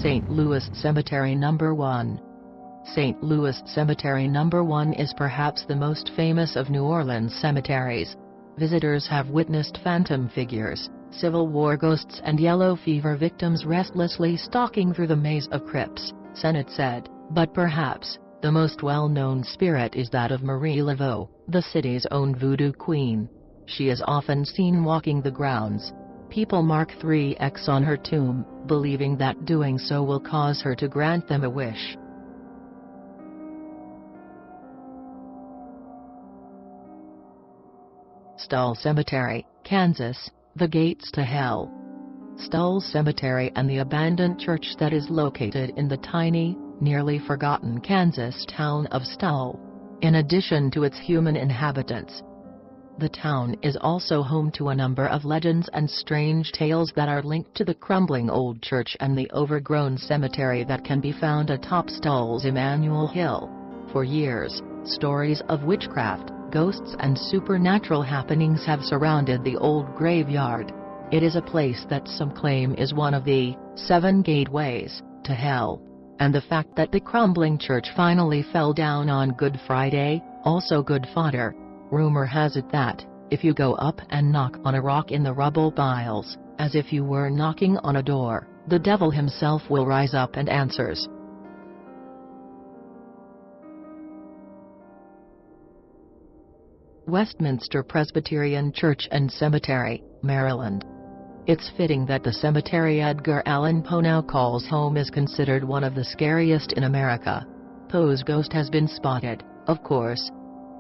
St. Louis Cemetery No. 1. St. Louis Cemetery No. 1 is perhaps the most famous of New Orleans cemeteries. Visitors have witnessed phantom figures, Civil War ghosts and yellow fever victims restlessly stalking through the maze of crypts, Senate said, but perhaps the most well-known spirit is that of Marie Laveau, the city's own voodoo queen. She is often seen walking the grounds. People mark 3X on her tomb, believing that doing so will cause her to grant them a wish. Stull Cemetery, Kansas, the gates to hell. Stull Cemetery and the abandoned church that is located in the tiny, nearly forgotten Kansas town of Stull. In addition to its human inhabitants, the town is also home to a number of legends and strange tales that are linked to the crumbling old church and the overgrown cemetery that can be found atop Stull's Emmanuel Hill. For years, stories of witchcraft, ghosts and supernatural happenings have surrounded the old graveyard. It is a place that some claim is one of the 7 gateways to hell. And the fact that the crumbling church finally fell down on Good Friday, also good fodder. Rumor has it that, if you go up and knock on a rock in the rubble piles, as if you were knocking on a door, the devil himself will rise up and answers. Westminster Presbyterian Church and Cemetery, Maryland. It's fitting that the cemetery Edgar Allan Poe now calls home is considered one of the scariest in America. Poe's ghost has been spotted, of course.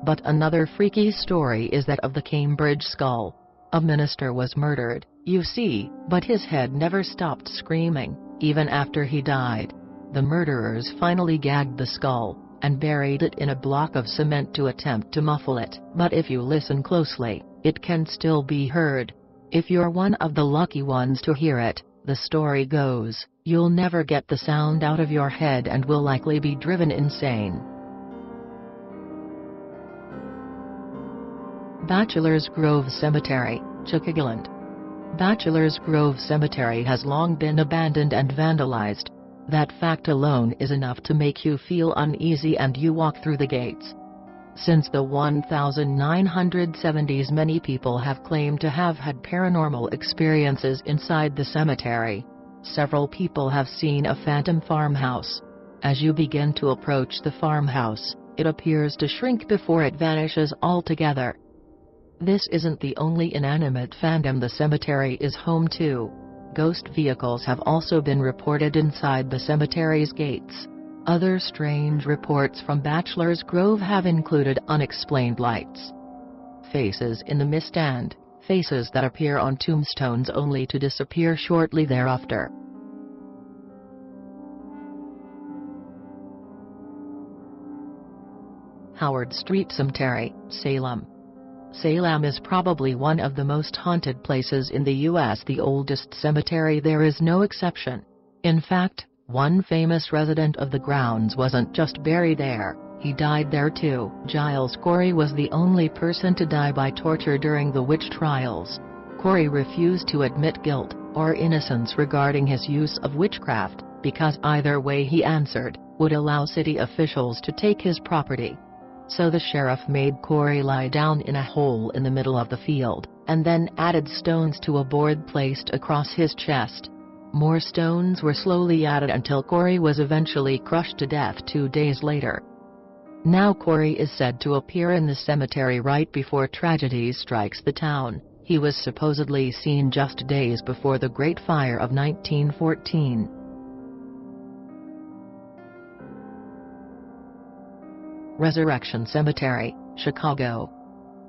But another freaky story is that of the Cambridge skull. A minister was murdered, you see, but his head never stopped screaming, even after he died. The murderers finally gagged the skull and buried it in a block of cement to attempt to muffle it. But if you listen closely, it can still be heard. If you're one of the lucky ones to hear it, the story goes, you'll never get the sound out of your head and will likely be driven insane. Bachelor's Grove Cemetery, Chicagoland. Bachelor's Grove Cemetery has long been abandoned and vandalized. That fact alone is enough to make you feel uneasy and you walk through the gates. Since the 1970s, many people have claimed to have had paranormal experiences inside the cemetery. Several people have seen a phantom farmhouse. As you begin to approach the farmhouse, it appears to shrink before it vanishes altogether. This isn't the only inanimate phantom the cemetery is home to. Ghost vehicles have also been reported inside the cemetery's gates. Other strange reports from Bachelor's Grove have included unexplained lights, faces in the mist and faces that appear on tombstones only to disappear shortly thereafter. Howard Street Cemetery, Salem. Salem is probably one of the most haunted places in the U.S. The oldest cemetery there is no exception. In fact, one famous resident of the grounds wasn't just buried there, he died there too. Giles Corey was the only person to die by torture during the witch trials. Corey refused to admit guilt or innocence regarding his use of witchcraft, because either way he answered would allow city officials to take his property. So the sheriff made Corey lie down in a hole in the middle of the field, and then added stones to a board placed across his chest. More stones were slowly added until Corey was eventually crushed to death 2 days later. Now Corey is said to appear in the cemetery right before tragedy strikes the town. He was supposedly seen just days before the Great Fire of 1914. Resurrection Cemetery, Chicago.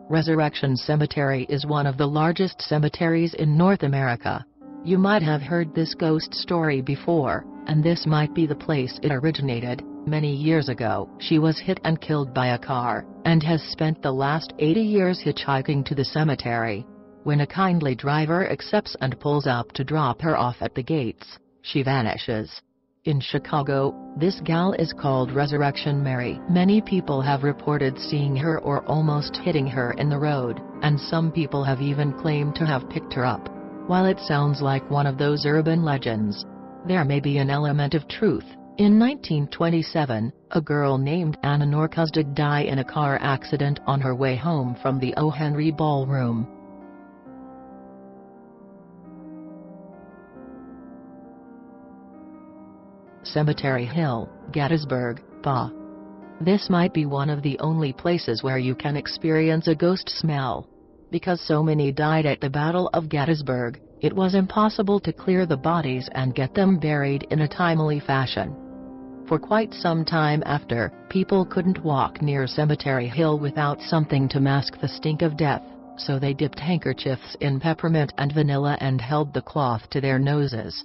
Resurrection Cemetery is one of the largest cemeteries in North America. You might have heard this ghost story before, and this might be the place it originated. Many years ago, she was hit and killed by a car, and has spent the last 80 years hitchhiking to the cemetery. When a kindly driver accepts and pulls up to drop her off at the gates, she vanishes. In Chicago, this gal is called Resurrection Mary. Many people have reported seeing her or almost hitting her in the road, and some people have even claimed to have picked her up. While it sounds like one of those urban legends, there may be an element of truth. In 1927, a girl named Anna Norcus did die in a car accident on her way home from the O. Henry Ballroom. Cemetery Hill, Gettysburg, PA. This might be one of the only places where you can experience a ghost smell. Because so many died at the Battle of Gettysburg, it was impossible to clear the bodies and get them buried in a timely fashion. For quite some time after, people couldn't walk near Cemetery Hill without something to mask the stink of death, so they dipped handkerchiefs in peppermint and vanilla and held the cloth to their noses.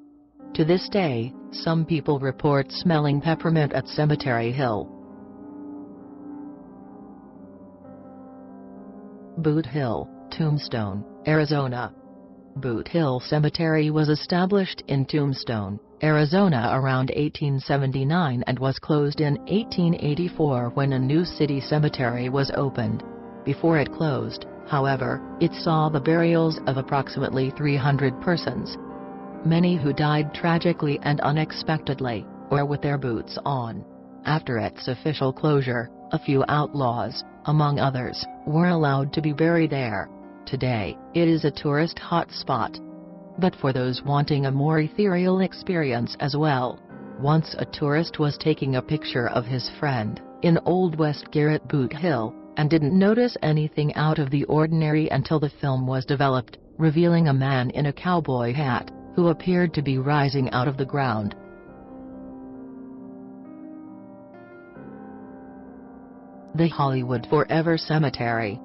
To this day, some people report smelling peppermint at Cemetery Hill. Boot Hill, Tombstone, Arizona. Boot Hill Cemetery was established in Tombstone, Arizona around 1879 and was closed in 1884 when a new city cemetery was opened. Before it closed, however, it saw the burials of approximately 300 persons. Many who died tragically and unexpectedly, or with their boots on. After its official closure, a few outlaws, among others, were allowed to be buried there. Today, it is a tourist hotspot. But for those wanting a more ethereal experience as well. Once a tourist was taking a picture of his friend, in Old West Garrett Boot Hill, and didn't notice anything out of the ordinary until the film was developed, revealing a man in a cowboy hat, who appeared to be rising out of the ground. The Hollywood Forever Cemetery.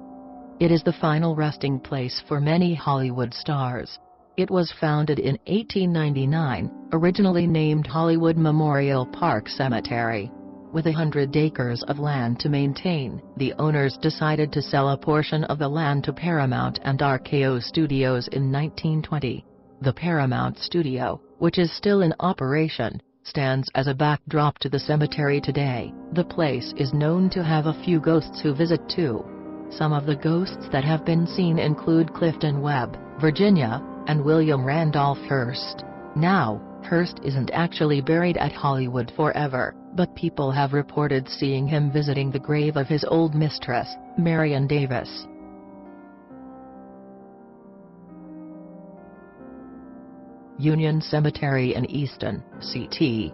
It is the final resting place for many Hollywood stars. It was founded in 1899, originally named Hollywood Memorial Park Cemetery. With 100 acres of land to maintain, the owners decided to sell a portion of the land to Paramount and RKO Studios in 1920. The Paramount Studio, which is still in operation, stands as a backdrop to the cemetery today. The place is known to have a few ghosts who visit too. Some of the ghosts that have been seen include Clifton Webb, Virginia, and William Randolph Hearst. Now, Hearst isn't actually buried at Hollywood Forever, but people have reported seeing him visiting the grave of his old mistress, Marion Davis. Union Cemetery in Easton, CT.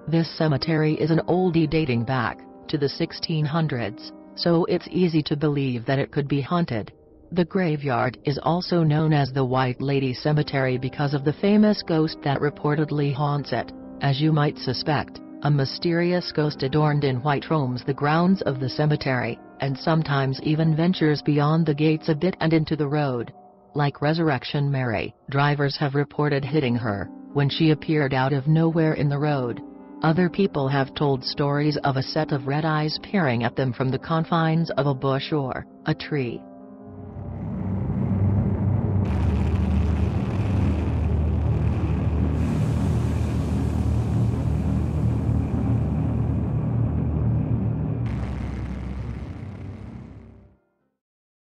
This cemetery is an oldie dating back to the 1600s, so it's easy to believe that it could be haunted. The graveyard is also known as the White Lady Cemetery because of the famous ghost that reportedly haunts it. As you might suspect, a mysterious ghost adorned in white roams the grounds of the cemetery, and sometimes even ventures beyond the gates a bit and into the road. Like Resurrection Mary, drivers have reported hitting her when she appeared out of nowhere in the road. Other people have told stories of a set of red eyes peering at them from the confines of a bush or a tree.